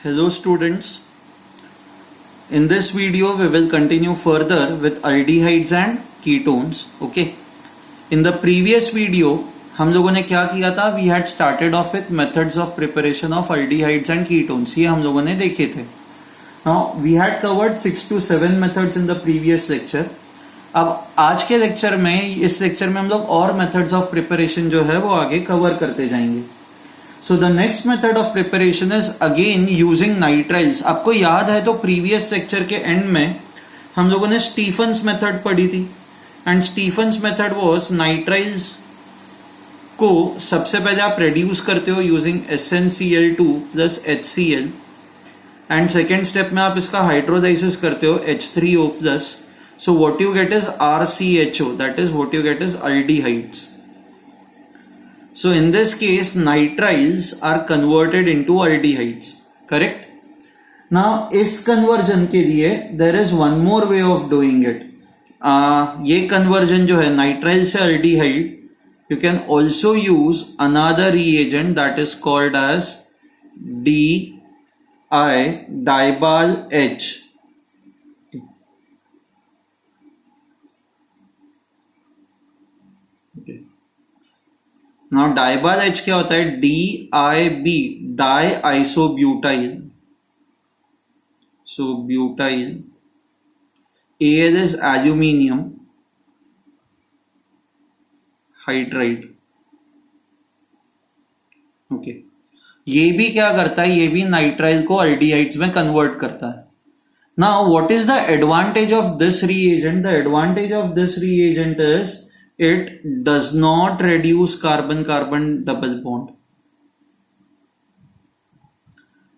Hello students, in this video we will continue further with aldehydes and ketones. Okay. In the previous video हम लोगों ने क्या किया था? We had started off with methods of preparation of aldehydes and ketones. ये हम लोगों ने देखे थे. Now we had covered 6 to 7 methods in the previous lecture. अब आज के लेक्चर में, इस लेक्चर में हम लोग और मेथड्स ऑफ प्रिपरेशन जो है वो आगे कवर करते जाएंगे. So the next method of preparation is again using nitriles. आपको याद है तो प्रीवियस लेक्चर के एंड में हम लोगों ने स्टीफन्स मेथड पढ़ी थी and Stephen's method was nitriles को सबसे पहले आप रेड्यूस करते हो using SnCl2 plus HCl and second step में आप इसका हाइड्रोलाइसिस करते हो H3O plus. So what you get is RCHO, that is what you get is aldehydes. So in this case nitriles are converted into aldehydes, correct? Now इस conversion के लिए there is one more way of doing it. ये conversion जो है nitrile से aldehyde, you can also use another reagent that is called as dibyl H. Now dibyl H क्या होता है? DIB, diisobutyl. So butyl. Al is aluminium hydride. Okay. ये भी क्या करता है? ये भी नाइट्राइल को अल्डिहाइड्स में कन्वर्ट करता है. Now what is the advantage of this reagent? The advantage of this reagent is it does not reduce carbon-carbon double bond.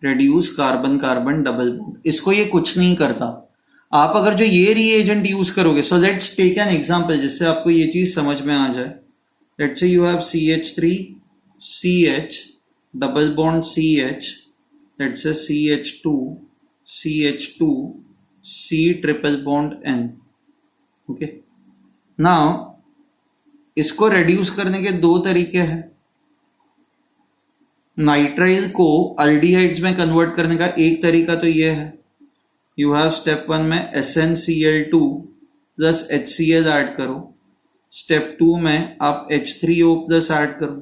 Reduce carbon-carbon double bond. इसको ये कुछ नहीं करता. आप अगर जो ये reagent यूज करोगे, so let's take an example जिससे आपको ये चीज समझ में आ जाए. Let's say you have CH3, CH, double bond CH, let's say CH2, CH2, C triple bond N. Okay. Now इसको रेड्यूस करने के दो तरीके हैं. नाइट्राइल को अल्डिहाइड्स में कन्वर्ट करने का एक तरीका तो ये है, यू हैव स्टेप 1 में SnCl2 प्लस HCl ऐड करो, स्टेप 2 में आप H3O प्लस ऐड करो.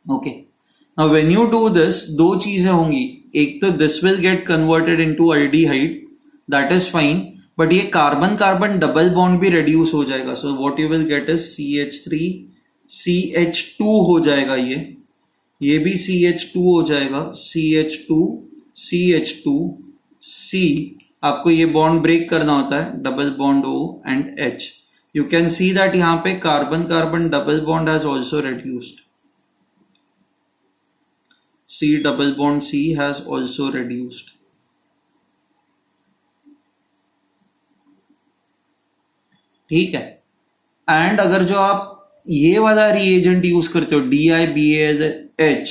Okay. Now when you do this, दो चीजें होंगी. एक तो this will get converted into aldehyde, that is fine, but ये कार्बन कार्बन डबल बॉन्ड भी रेड्यूस हो जाएगा. So what you will get is CH3 CH2 हो जाएगा. ये भी CH2 हो जाएगा. CH2 CH2 C. आपको ये बॉन्ड ब्रेक करना होता है, double bond O and H. You can see that यहां पे carbon carbon double bond has also reduced. C double bond C has also reduced. ठीक है. एंड अगर जो आप ये वाला रिएजेंट यूज करते हो DIBALH,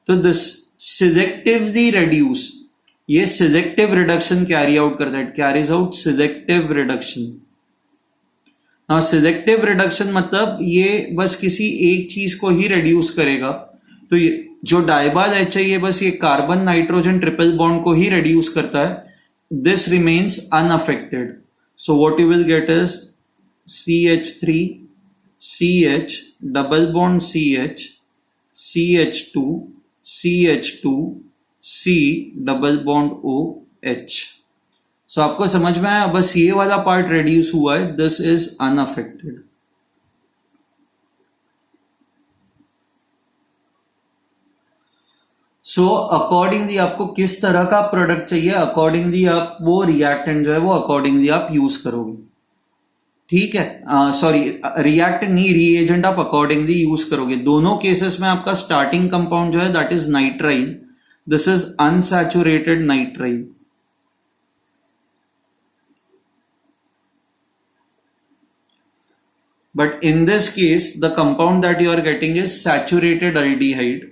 तो दिस सिलेक्टिवली रेड्यूस, ये सिलेक्टिव रिडक्शन कैरी आउट करता है. It carries out selective reduction. Now selective reduction मतलब ये बस किसी एक चीज को ही रेड्यूस करेगा. तो ये जो डाइबाल H है ये बस ये कार्बन नाइट्रोजन ट्रिपल बॉन्ड को ही रेड्यूस करता है. This remains unaffected. So what you will get is CH3 CH double bond CH CH2 CH2 C double bond OH. सो आपको समझ में आया? बस ये वाला पार्ट रेड्यूस हुआ है, this is unaffected. So accordingly आपको किस तरह का प्रोडक्ट चाहिए, अकॉर्डिंगली आप वो रिएक्टेंट जो है वो अकॉर्डिंगली आप यूज करोगे. ठीक है. सॉरी, रिएक्टेंट नहीं, रिएजेंट आप अकॉर्डिंगली यूज करोगे. दोनों केसेस में आपका स्टार्टिंग कंपाउंड जो है that is nitrile. This is unsaturated nitrile. But in this case the compound that you are getting is saturated aldehyde.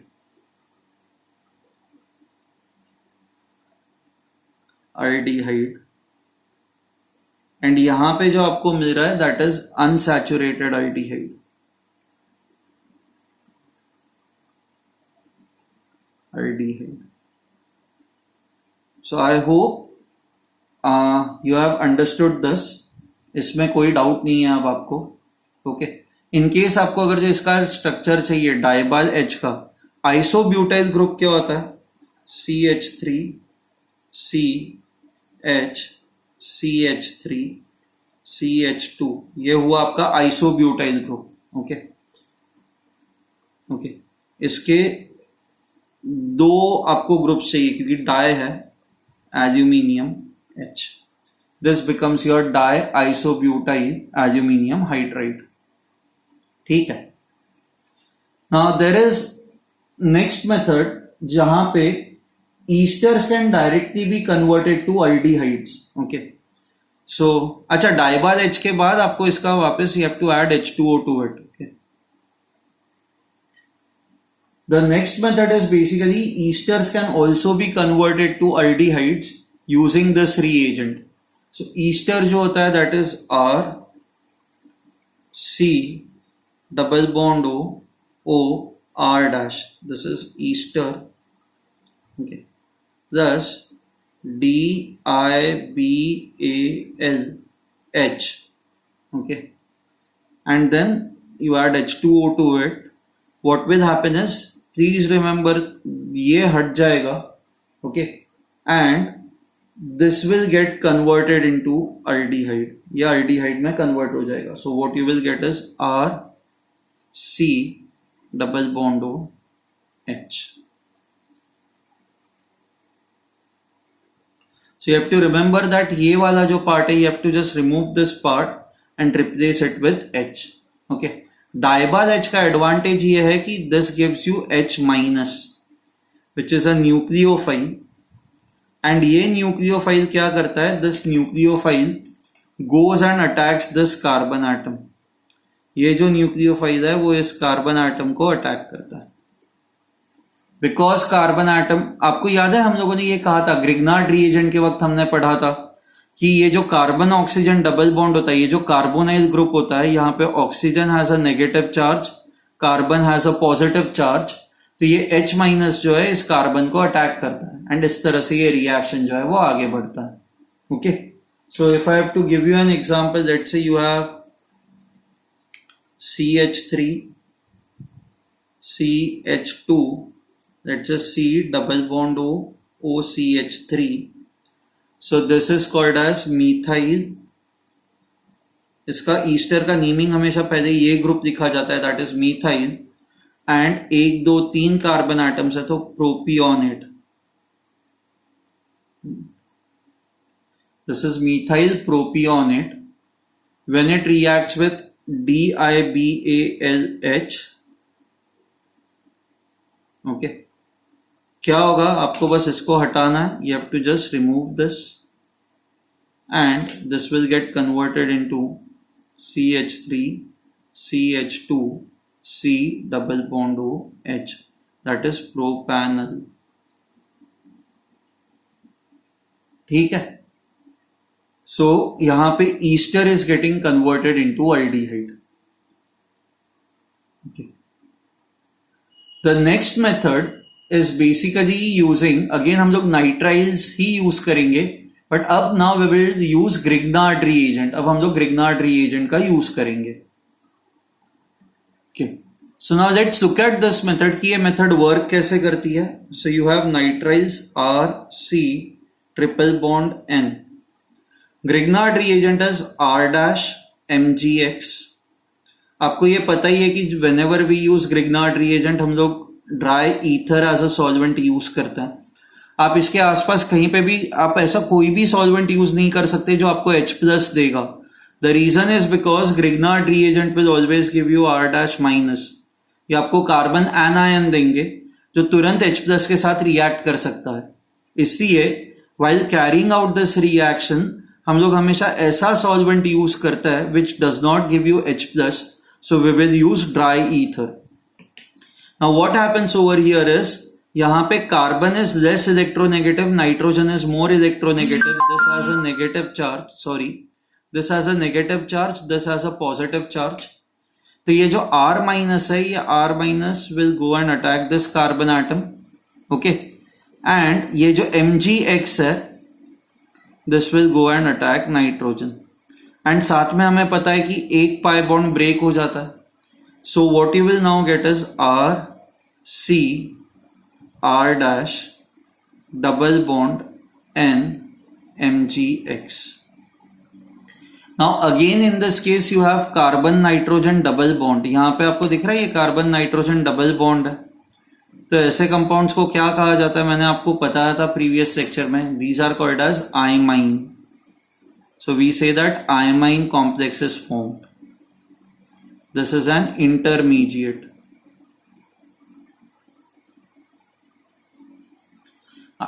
Aldehyde. And यहां पे जो आपको मिल रहा है that is unsaturated aldehyde. aldehyde. So I hope you have understood this. इसमें कोई doubt नहीं है अब आपको. ओके. इन केस आपको अगर जो इसका स्ट्रक्चर चाहिए डाइबाल H का, आइसोब्यूटाइल ग्रुप क्या होता है? CH3 CH CH3 CH2, ये हुआ आपका आइसोब्यूटाइल ग्रुप. Okay okay. इसके दो आपको ग्रुप चाहिए क्योंकि डाई है aluminium H. This becomes your di isobutyl aluminium hydride. ठीक है. Now there is next method जहां पे esters can directly be converted to aldehydes. Okay. So अच्छा, डाइबाल H के बाद आपको इसका वापस you have to add H2O to it. Okay. The next method is basically esters can also be converted to aldehydes using this reagent. So ester जो होता है that is R C double bond O R dash. This is ester. Okay. Thus DIBAL H. Okay. And then you add H2O to it. What will happen is, please remember, ये हट जाएगा. Okay. And this will get converted into aldehyde. ये aldehyde में convert हो जाएगा. So what you will get is R C double bond O H. So you have to remember that ये वाला जो पार्ट है, you have to just remove this part and replace it with H. Okay. DIBAL H का advantage ये है कि this gives you H minus which is a nucleophile. And ये nucleophile क्या करता है? This nucleophile goes and attacks this carbon atom. ये जो न्यूक्लियोफाइल है वो इस कार्बन एटम को अटैक करता है. बिकॉज कार्बन एटम, आपको याद है हम लोगों ने ये कहा था ग्रिग्नार्ड रिएजेंट के वक्त हमने पढ़ा था कि ये जो कार्बन ऑक्सीजन डबल बॉन्ड होता है, ये जो कार्बोनाइल ग्रुप होता है, यहाँ पे oxygen has a negative charge, carbon has a positive charge. तो ये H माइनस जो है इस कार्बन को अटैक करता है एंड इस तरह से ये रिएक्शन जो है वो आगे बढ़ता है. Okay. So if I have to give you an example, let's say you have CH3 CH2, let's just C double bond O CH3. So this is called as methyl. इसका ईस्टर का naming हमेशा पहले ये group लिखा जाता है, that is methyl. And 1 2 3 carbon atoms है तो propionate. This is methyl propionate. When it reacts with DIBALH, okay, क्या होगा? आपको बस इसको हटाना है. You have to just remove this and this will get converted into CH3 CH2 C double bond O H, that is propanal. ठीक है. So यहां पे Easter is getting converted into aldehyde. Okay. The next method is basically using, again हम लोग nitriles ही use करेंगे, but अब now we will use Grignard reagent. अब हम लोग ग्रिग्नार्ड रिएजेंट का यूज करेंगे. Okay. So now let's look at this method कि ये मेथड वर्क कैसे करती है. So you have nitriles R C triple bond N. Grignard reagent is R dash MgX. आपको ये पता ही है कि whenever we use Grignard reagent हम लोग dry ether as a solvent use करते हैं. आप इसके आसपास कहीं पे भी आप ऐसा कोई भी सॉल्वेंट यूज नहीं कर सकते जो आपको H प्लस देगा. The reason is because Grignard reagent will always give you R dash minus. ये आपको कार्बन एनायन देंगे जो तुरंत H प्लस के साथ रिएक्ट कर सकता है. इसलिए while carrying out this reaction हम लोग हमेशा ऐसा सॉल्वेंट यूज करता है which does not give you H plus. So we will use dry ether. Now what happens over here is, यहाँ पे carbon is less electronegative, nitrogen is more electronegative. This has a negative charge, sorry this has a negative charge, this has a positive charge. तो ये जो R minus है, ये R minus will go and attack this carbon atom okay, and ये जो MgX है this will go and attack nitrogen, and साथ में हमें पता है कि एक पाई बॉन्ड ब्रेक हो जाता है. सो what you will now get is R dash double bond N MgX. Now again in this case you have carbon nitrogen double bond. यहां पे आपको दिख रहा है ये कार्बन नाइट्रोजन डबल बॉन्ड है. तो ऐसे कंपाउंड्स को क्या कहा जाता है, मैंने आपको बताया था प्रीवियस लेक्चर में. These are called as imine. So we say that imine complex is formed. This is an intermediate.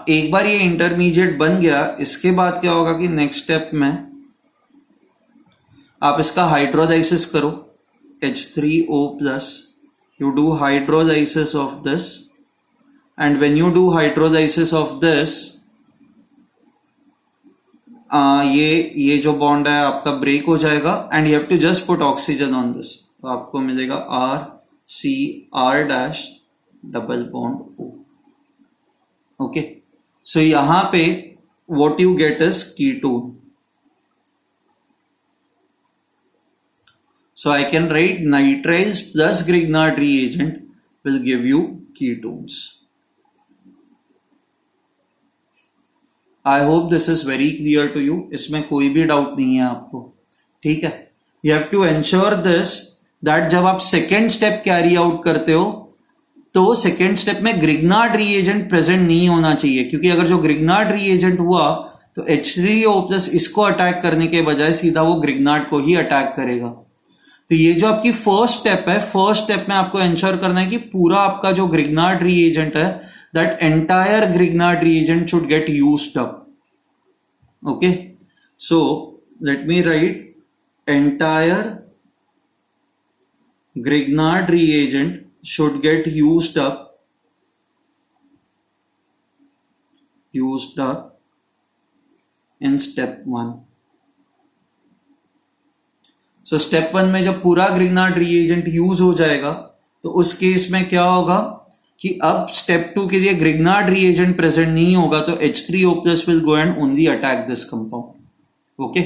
एक बार ये इंटरमीडिएट बन गया, इसके बाद क्या होगा कि नेक्स्ट स्टेप में आप इसका हाइड्रोलाइसिस करो. H3O+, you do hydrolysis of this, and when you do hydrolysis of this, ये जो बॉन्ड है आपका ब्रेक हो जाएगा, and you have to just put oxygen on this. तो आपको मिलेगा R dash double bond O. Okay, so यहां पे what you get is ketone. So I can write nitrile plus Grignard reagent will give you ketones. I hope this is very clear to you. इसमें कोई भी doubt नहीं है आपको. ठीक है, you have to ensure this that जब आप सेकेंड स्टेप कैरी आउट करते हो तो सेकेंड स्टेप में ग्रिग्नार्ड रीएजेंट प्रेजेंट नहीं होना चाहिए, क्योंकि अगर जो ग्रिग्नार्ड रीएजेंट हुआ तो H3O+ इसको अटैक करने के बजाय सीधा वो ग्रिग्नार्ड को ही अटैक करेगा. तो ये जो आपकी फर्स्ट स्टेप है, फर्स्ट स्टेप में आपको एंश्योर करना है कि पूरा आपका जो ग्रिग्नार्ड रीएजेंट है, that entire Grignard reagent should get used up. Okay, so let me right entire Grignard reagent should get used up in step 1. So step 1 में जब पूरा ग्रिग्नार्ड reagent यूज हो जाएगा तो उस केस में क्या होगा कि अब स्टेप 2 के लिए ग्रिग्नार्ड reagent प्रेजेंट नहीं होगा, तो H3O+ will go and only attack this compound. Okay,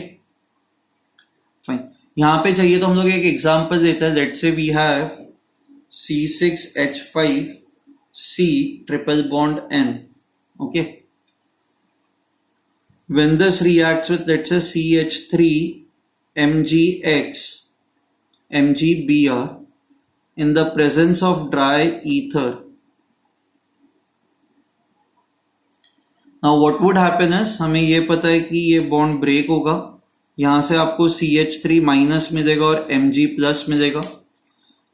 fine. यहां पे चाहिए तो हम लोग एक एग्जांपल देते हैं. Let's say we have C6H5C triple bond N. Okay, when this reacts with, let's say, CH3MgX MgBr in the presence of dry ether, now what would happen is, हमें ये पता है कि ये बॉन्ड ब्रेक होगा, यहां से आपको CH3- मिलेगा और Mg+ मिलेगा.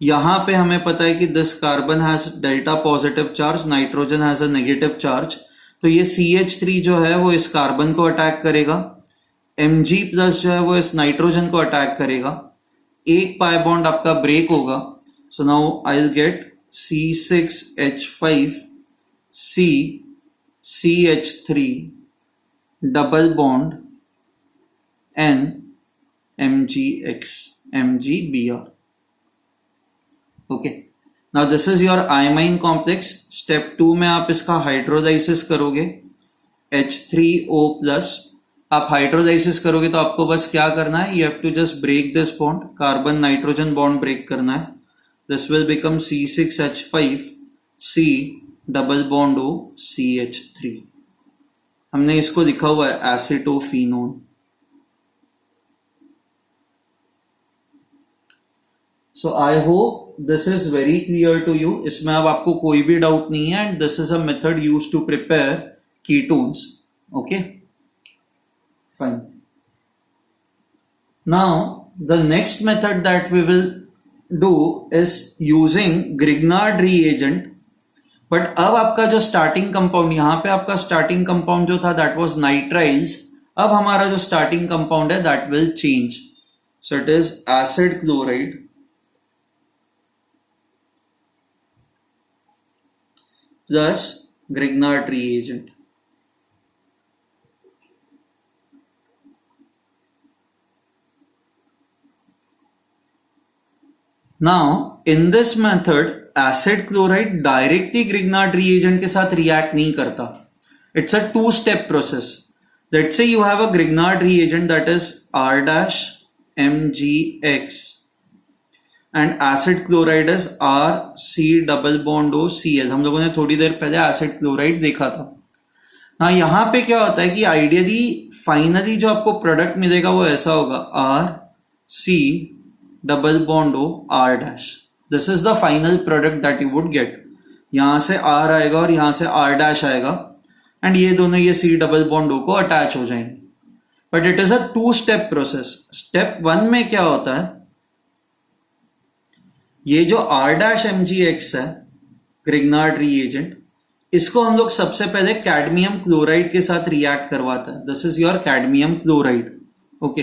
यहां पे हमें पता है कि this carbon has delta positive charge, nitrogen has a negative charge. तो ये CH3 जो है वो इस कार्बन को अटैक करेगा, Mg+ जो है वो इस नाइट्रोजन को अटैक करेगा. एक पाई बॉन्ड आपका ब्रेक होगा. So now I will get C6H5C CH3 double bond N MgX MgBr. Okay, now this is your imine complex. Step 2 में आप इसका हाइड्रोलाइसिस करोगे. H3O+, आप हाइड्रोलाइसिस करोगे तो आपको बस क्या करना है, you have to just break this bond, carbon nitrogen bond break करना है. This will become C6H5C double bond O CH3. हमने इसको लिखा हुआ है acetophenone. So I hope this is very clear to you. इसमें अब आपको कोई भी डाउट नहीं है, and this is a method use to prepare ketones. Okay, fine. Now the next method that we will do is using Grignard reagent. But अब आपका जो स्टार्टिंग कंपाउंड, यहां पे आपका स्टार्टिंग कंपाउंड जो था दैट वाज नाइट्राइल्स. अब हमारा जो स्टार्टिंग कंपाउंड है that will change. So it is acid chloride plus Grignard reagent. Now in this method acid chloride directly Grignard reagent के साथ रिएक्ट नहीं करता. It's a two step process. Let's say you have a Grignard reagent that is R dash MgX and acid chloride is RC double bond OCl. हम लोगों ने थोड़ी देर पहले acid chloride देखा था. हाँ, यहां पे क्या होता है कि आइडियली फाइनली जो आपको प्रोडक्ट मिलेगा वो ऐसा होगा RC double bond R dash. This is the final product that you would get. यहां से R आएगा और यहां से R dash आएगा एंड ये दोनों ये C डबल बॉन्ड O को अटैच हो जाएंगे. But it is a two step process. Step 1 में क्या होता है, ये जो R dash MgX है ग्रिग्नार्ड रिएजेंट, इसको हम लोग सबसे पहले कैडमियम क्लोराइड के साथ रिएक्ट करवाता है. This is your cadmium chloride. Okay,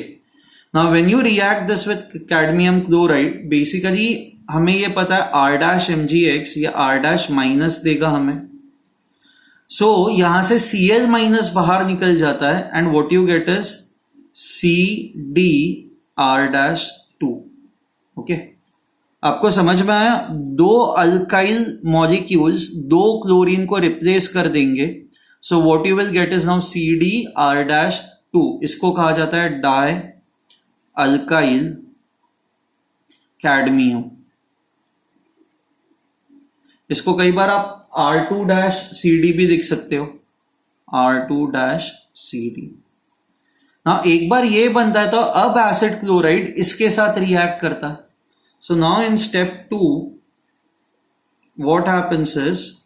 now when you react this with cadmium chloride, basically हमें ये पता है R dash MgX ये R dash माइनस देगा हमें. सो यहां से Cl माइनस बाहर निकल जाता है and what you get is CdR dash 2. Okay, आपको समझ में आया? दो अल्काइल मॉलिक्यूल्स दो क्लोरीन को रिप्लेस कर देंगे. सो what you will get is now CdR dash 2. इसको कहा जाता है डाई अल्काइल कैडमियम. इसको कई बार आप R2 dash CD भी लिख सकते हो. R2 dash CD. ना एक बार ये बनता है तो अब एसिड क्लोराइड इसके साथ रिएक्ट करता है. So now in step 2, what happens is,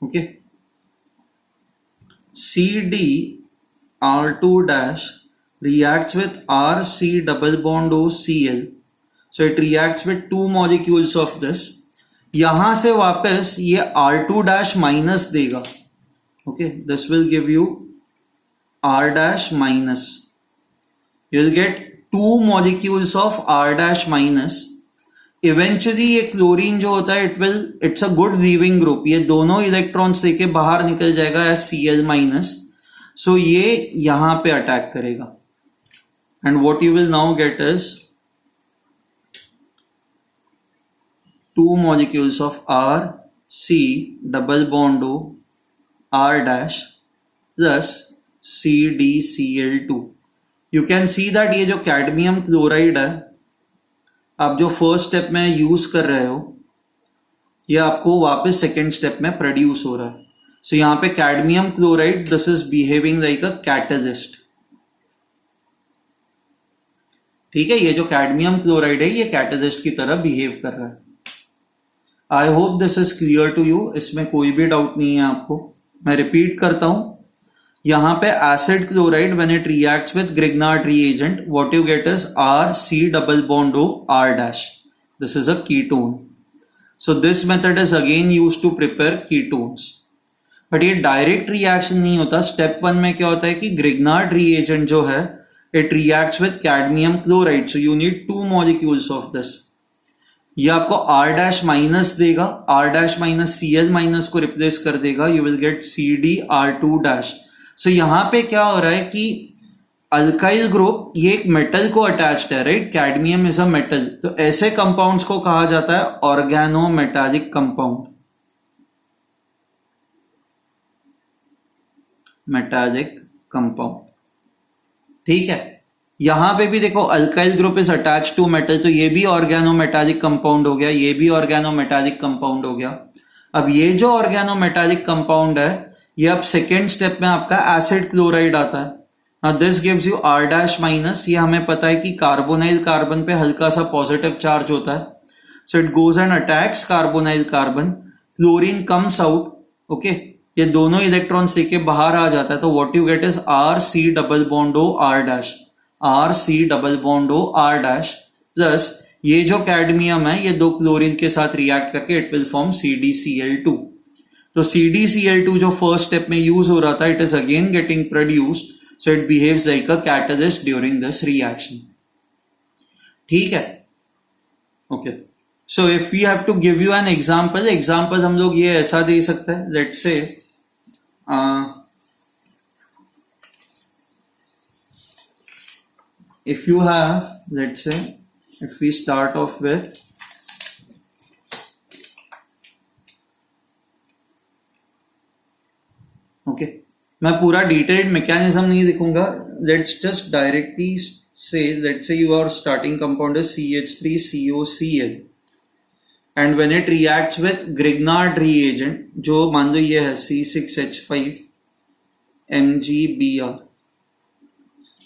okay, CdR2 dash reacts with RC double bond OCl. So it reacts with two molecules of this. यहां से वापस ये R2 dash minus देगा. Okay, this will give you R dash minus. You will get two molecules of R dash minus. Eventually ये chlorine जो होता है it's a good leaving group. ये दोनों इलेक्ट्रॉन्स लेके बाहर निकल जाएगा एज Cl माइनस. सो ये यहां पे अटैक करेगा and what you will now get is two molecules of RC double bond O R dash plus CdCl2. You can see that ये जो कैडमियम क्लोराइड है आप जो फर्स्ट स्टेप में यूज कर रहे हो ये आपको वापस सेकेंड स्टेप में प्रोड्यूस हो रहा है. सो यहां पे cadmium chloride this is behaving like a catalyst. ठीक है, ये जो कैडमियम क्लोराइड है ये कैटलिस्ट की तरह बिहेव कर रहा है. I hope this is clear to you. इसमें कोई भी डाउट नहीं है आपको. मैं रिपीट करता हूं, यहां पे acid chloride when it reacts with Grignard reagent what you get is RC double bond O R dash. This is a ketone. So this method is again used to prepare ketones. But ये direct reaction नहीं होता. Step 1 में क्या होता है कि Grignard reagent जो है it reacts with cadmium chloride. So you need two molecules of this. ये आपको R dash माइनस देगा. R dash minus Cl minus को रिप्लेस कर देगा. You will gate CdR2 dash. सो यहां पे क्या हो रहा है कि अल्काइल ग्रुप ये एक मेटल को अटैच्ड है, right? Cadmium is a metal. तो ऐसे कंपाउंड्स को कहा जाता है ऑर्गेनोमेटालिक कंपाउंड. Metallic compound. ठीक है, यहां पे भी देखो alkyl group is attach to metal, तो ये भी ऑर्गेनोमेटालिक कंपाउंड हो गया, ये भी ऑर्गेनोमेटालिक कंपाउंड हो गया. अब ये जो ऑर्गेनोमेटालिक कंपाउंड है ये अब सेकेंड स्टेप में आपका एसिड क्लोराइड आता है. Now this gives you R dash minus. ये हमें पता है कि कार्बोनाइल कार्बन पे हल्का सा पॉजिटिव चार्ज होता है. So it goes and attacks carbonyl carbon. Chlorine comes out. Okay, ये दोनों इलेक्ट्रॉन्स लेके बाहर आ जाता है. तो what you get is RC double bond O R dash. RC double bond O R dash plus ये जो कैडमियम है ये दो क्लोरीन के साथ रिएक्ट करके इट विल फॉर्म CdCl2. तो CdCl2 जो फर्स्ट स्टेप में यूज हो रहा था it is again getting produced. So it behaves like a catalyst during this reaction. ठीक है, okay. So if we have to give you an example हम लोग ये ऐसा दे सकते हैं. लेट्स से if you have, let's say if we start off with okay मैं पूरा डिटेल्ड मैकेनिज्म नहीं दिखूंगा. लेट्स जस्ट डायरेक्टली से let's say your starting compound is CH3COCl and when it reacts with Grignard reagent जो मान लो ये है C6H5MgBr.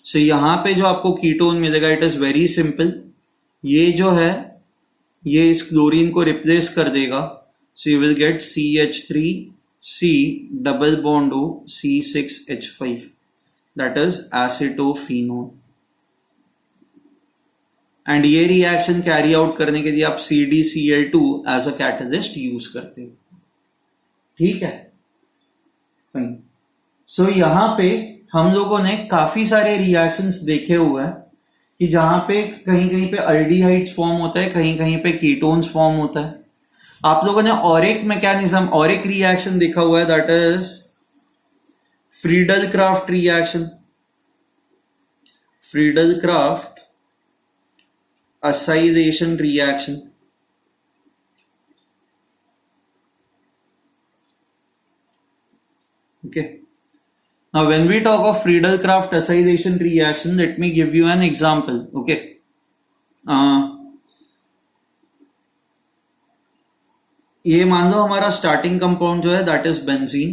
सो यहाँ पे जो आपको कीटोन मिलेगा इट इज वेरी सिंपल. ये जो है ये इस क्लोरीन को रिप्लेस कर देगा. So you will get CH3C double bond O C6H5 that is acetophenol. And ये रिएक्शन कैरी आउट करने के लिए आप CdCl2 as a catalyst use करते हो. ठीक है फाइन. सो यहां पे हम लोगों ने काफी सारे रिएक्शंस देखे हुए हैं कि जहां पे कहीं कहीं पे अल्डिहाइड्स फॉर्म होता है, कहीं कहीं पे कीटोन्स फॉर्म होता है. आप लोगों ने और एक मैकेनिज्म और एक रिएक्शन देखा हुआ है that is Friedel craft reaction. Friedel craft acylation reaction. Okay. Now when we talk of Friedel-Crafts acylation reaction, let me give you an example. Okay. ये मान लो हमारा स्टार्टिंग कंपाउंड जो है that is benzene.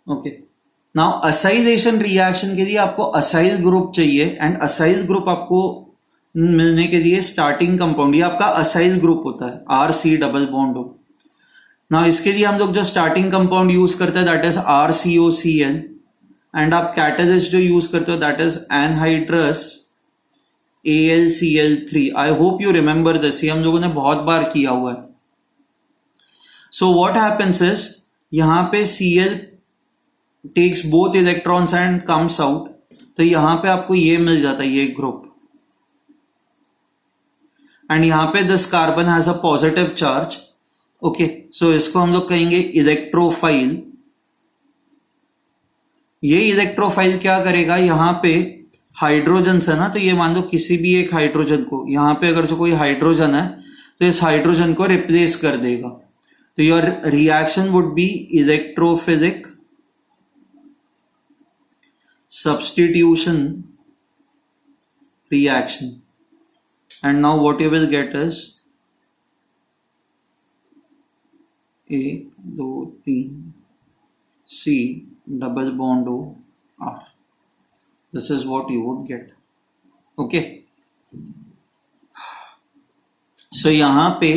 Okay now acylation reaction के लिए आपको acyl group चाहिए and acyl group आपको मिलने के लिए स्टार्टिंग कंपाउंड ये आपका असाइल ग्रुप होता है RC double bond O. Now इसके लिए हम लोग जो स्टार्टिंग कंपाउंड यूज करते हैं दैट इज RCOCl एंड आप कैटलिस्ट जो यूज करते हो that is anhydrous AlCl3. I hope you remember this. ये हम लोगों ने बहुत बार किया हुआ है. सो व्हाट हैपेंस इज यहां पे Cl takes both electrons and comes out. तो यहां पे आपको ये मिल जाता है ये ग्रुप एंड यहां पे this carbon has a positive charge. Okay so इसको हम लोग कहेंगे इलेक्ट्रोफाइल. ये इलेक्ट्रोफाइल क्या करेगा यहां पे हाइड्रोजन है ना, तो ये मान लो किसी भी एक हाइड्रोजन को यहां पे अगर जो कोई हाइड्रोजन है तो इस हाइड्रोजन को रिप्लेस कर देगा. तो your reaction would be electrophilic substitution reaction. And now what you will get is 1 2 3 C double bond O R. This is what you would get. Okay. So यहां पे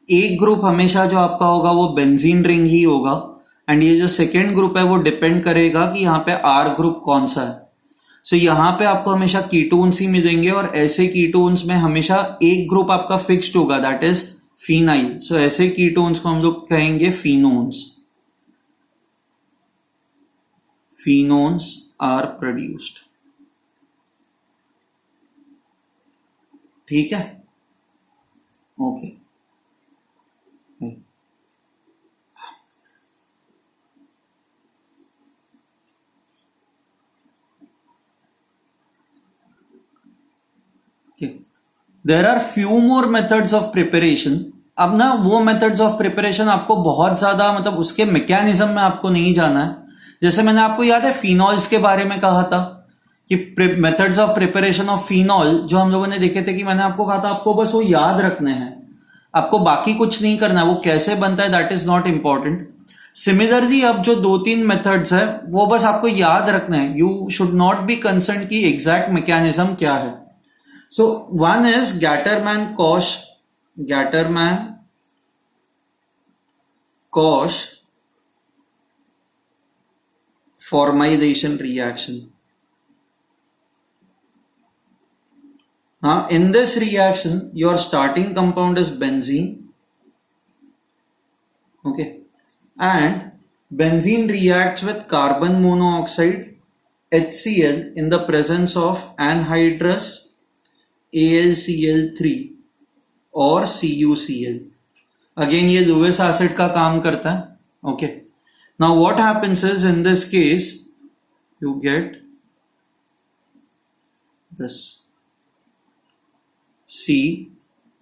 एक ग्रुप हमेशा जो आपका होगा वो बेंजीन रिंग ही होगा एंड ये जो सेकेंड ग्रुप है वो डिपेंड करेगा कि यहाँ पे R ग्रुप कौन सा है. सो यहाँ पे आपको हमेशा कीटोन्स ही मिलेंगे और ऐसे कीटोन्स में हमेशा एक ग्रुप आपका फिक्स्ड होगा दैट इज फिनाइल. सो ऐसे कीटोन्स को हम लोग कहेंगे फिनोन्स. फिनोन्स आर प्रोड्यूस्ड. ठीक है okay. There are few more methods of preparation. अब ना वो मेथड्स ऑफ प्रिपरेशन आपको बहुत ज्यादा मतलब उसके मैकेनिज्म में आपको नहीं जाना है. जैसे मैंने आपको याद है फिनॉल्स के बारे में कहा था कि methods of preparation of phenol जो हम लोगों ने देखे थे कि मैंने आपको कहा था आपको बस वो याद रखने हैं, आपको बाकी कुछ नहीं करना है. वो कैसे बनता है that is not important. Similarly अब जो 2-3 मेथड्स है वो बस आपको याद रखना है. You should not be concern कि एग्जैक्ट मैकेनिज्म क्या है. So one is Gattermann-Koch formylation reaction. Now in this reaction your starting compound is benzene. Okay, and benzene reacts with carbon monoxide HCl in the presence of anhydrous AlCl3 और CuCl. Again ये Lewis acid का काम करता है. Okay now what happens is in this case you get this C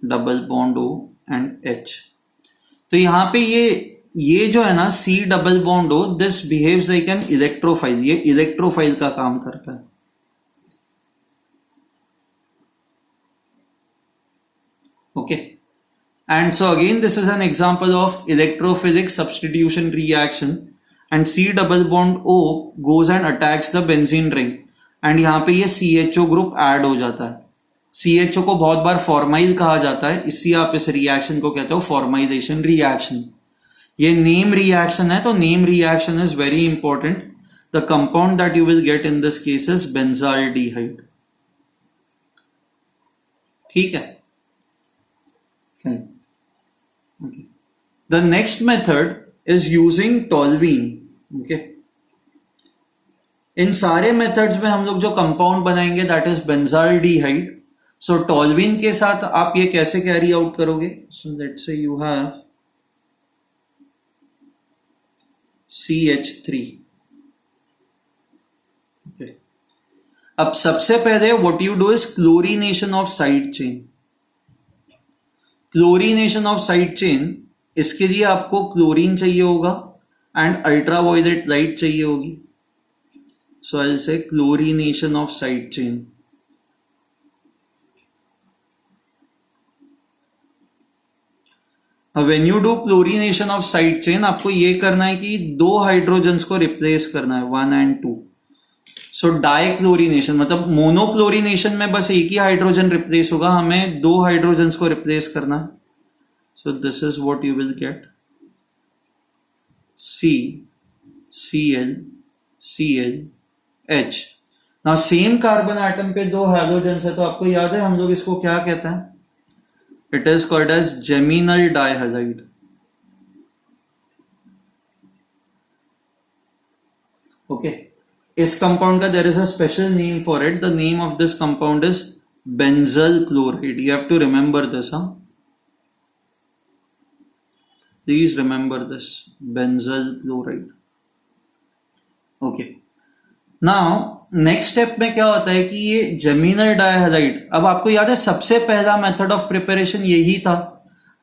double bond O and H. तो यहां पे ये ये जो है ना C double bond O, this behaves like an electrophile, ये इलेक्ट्रोफाइल का काम करता है। Okay, and so again this is an example of electrophilic substitution reaction, and C double bond O goes and attacks the benzene ring, and यहाँ पे ये CHO group add हो जाता है। CHO को बहुत बार फॉर्माइल कहा जाता है, इसलिए आप इस रिएक्शन को कहते हो फॉर्माइलेशन रिएक्शन। ये नेम रिएक्शन है, तो name reaction is very important. The compound that you will get in this case is benzaldehyde. ठीक है, okay. The next method is using toluene. Okay. इन सारे मेथड्स में हम लोग जो कंपाउंड बनाएंगे that is benzaldehyde. So toluene के साथ आप ये कैसे कैरी आउट करोगे? So let's say you have CH3। okay. अब सबसे पहले what you do is chlorination of side chain. Chlorination of side chain, इसके लिए आपको क्लोरीन चाहिए होगा एंड अल्ट्रावायलेट लाइट चाहिए होगी। So I will say chlorination of side chain. When you do chlorination of side chain, आपको ये करना है कि दो हाइड्रोजन्स को रिप्लेस करना है, 1 and 2। सो डाइक्लोरीनेशन मतलब मोनोक्लोरीनेशन में बस एक ही हाइड्रोजन रिप्लेस होगा, हमें दो हाइड्रोजन्स को रिप्लेस करना है। So this is what you will gate, CCl Cl H। Now same carbon atom पे दो हाइड्रोजन्स है, तो आपको याद है हम लोग इसको क्या कहते हैं? It is called as geminal डाइहाइड। ओके, इस कंपाउंड का there is a special name for it. The name of this compound is benzal chloride. You have to remember this. Please remember this, benzal chloride. Okay, now next step में क्या होता है कि ये geminal डाइहाइड, अब आपको याद है सबसे पहला मेथड ऑफ प्रिपरेशन यही था।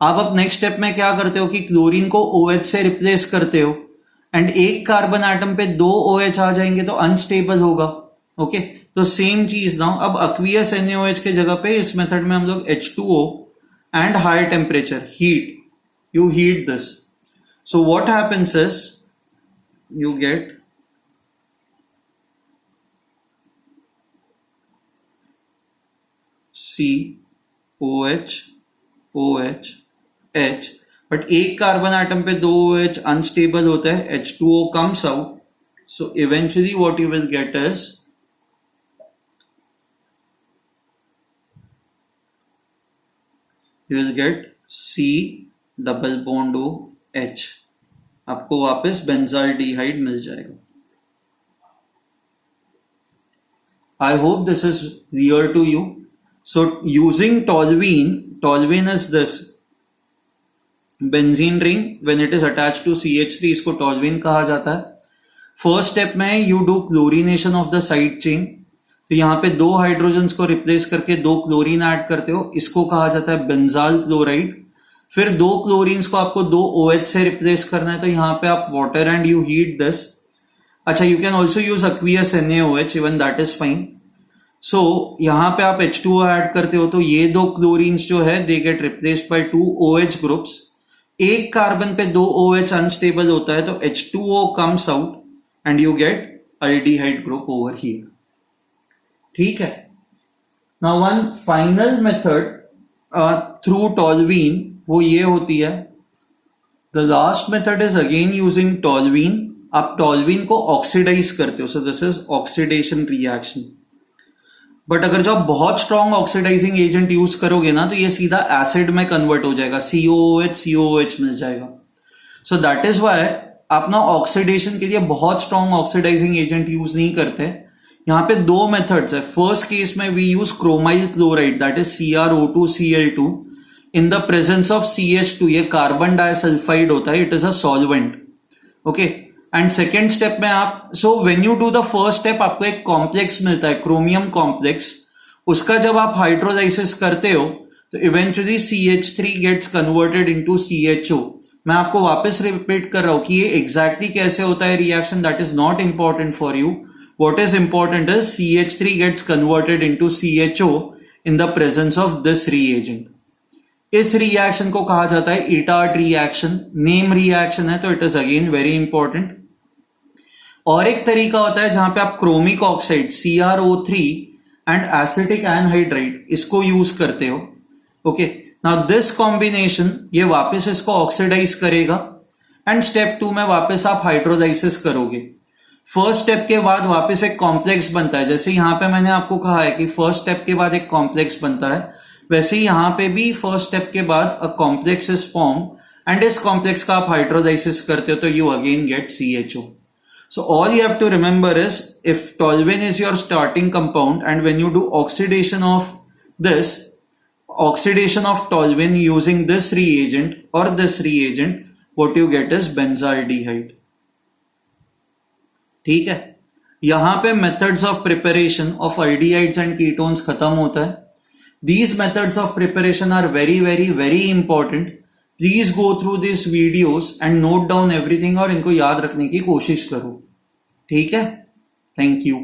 आप अब नेक्स्ट स्टेप में क्या करते हो कि क्लोरीन को OH से रिप्लेस करते हो, एंड एक कार्बन एटम पे दो OH आ जाएंगे तो अनस्टेबल होगा। ओके, तो सेम चीज नाउ, अब aqueous NaOH के जगह पे इस मेथड में हम लोग H2O and high temperature heat, you heat this. So what happens is you get COH OH H, but एक कार्बन एटम पे दो OH अनस्टेबल होता है, H2O comes out. So eventually what you will get is you will get C double bond O H, आपको वापस benzaldehyde मिल जाएगा। I hope this is clear to you. So using toluene is this benzene ring, when it is attached to CH3 इसको toluene कहा जाता है। First step में you do chlorination of the side chain, तो यहां पे दो हाइड्रोजन्स को रिप्लेस करके दो क्लोरीन ऐड करते हो, इसको कहा जाता है बेंजाल क्लोराइड। फिर दो क्लोरीन्स को आपको दो OH से रिप्लेस करना है, तो यहां पे आप water and you heat this. अच्छा, you can also use aqueous NaOH, even that is fine. So यहां पे आप H2O ऐड करते हो, तो ये दो क्लोरीन्स जो है they get replaced by two OH groups. एक कार्बन पे दो OH अनस्टेबल होता है, तो H2O comes out and you get aldehyde group over here. ठीक है, now one final method through toluene, वो ये होती है, the last method is again using toluene. आप टॉल्यूइन को ऑक्सीडाइज करते हो, so this is oxidation reaction. But अगर जो आप बहुत स्ट्रॉन्ग ऑक्सीडाइजिंग एजेंट यूज करोगे ना, तो ये सीधा एसिड में कन्वर्ट हो जाएगा, COOH मिल जाएगा। सो दैट इज वाई आप ना ऑक्सीडेशन के लिए बहुत स्ट्रॉन्ग ऑक्सीडाइजिंग एजेंट यूज नहीं करते। यहाँ पे दो मेथड्स है। फर्स्ट केस में we use chromyl chloride, that is CrO2Cl2 in the presence of CH2। ये कार्बन डाइसल्फाइड होता है, it is a solvent. Okay, and second step में आप, so when you do the first step आपको एक complex मिलता है, क्रोमियम कॉम्प्लेक्स। उसका जब आप हाइड्रोलाइसिस करते हो तो eventually CH3 gets converted into CHO, मैं आपको वापस रिपीट कर रहा हूं कि ये एग्जैक्टली कैसे होता है reaction, that is not important for you. What is important is CH3 gets converted into CHO in the presence of this reagent. इस रिएक्शन को कहा जाता है इटार्ट रिएक्शन. नेम रिएक्शन है तो it is again very important. और एक तरीका होता है जहां पे आप chromic oxide CrO3 and acetic anhydride इसको यूज करते हो. ओके, नाउ दिस कॉम्बिनेशन ये वापस इसको ऑक्सीडाइज करेगा एंड स्टेप 2 में वापस आप हाइड्रोलाइसिस करोगे. फर्स्ट स्टेप के बाद वापस एक कॉम्प्लेक्स बनता है. जैसे यहां पे मैंने आपको कहा है कि फर्स्ट स्टेप के बाद एक कॉम्प्लेक्स बनता है, वैसे ही यहां पे भी फर्स्ट स्टेप के बाद a complex is form and इस कॉम्प्लेक्स का आप हाइड्रोलाइसिस करते हो तो you again get CHO. So all you have to remember is if toluene is your starting compound and when you do oxidation of toluene using this reagent or this reagent, what you get is benzaldehyde. ठीक है, यहां पे methods of preparation of aldehydes and ketones खत्म होता है. These methods of preparation are very very very important. Please go through this videos and note down everything और इनको याद रखने की कोशिश करो. ठीक है, थैंक यू.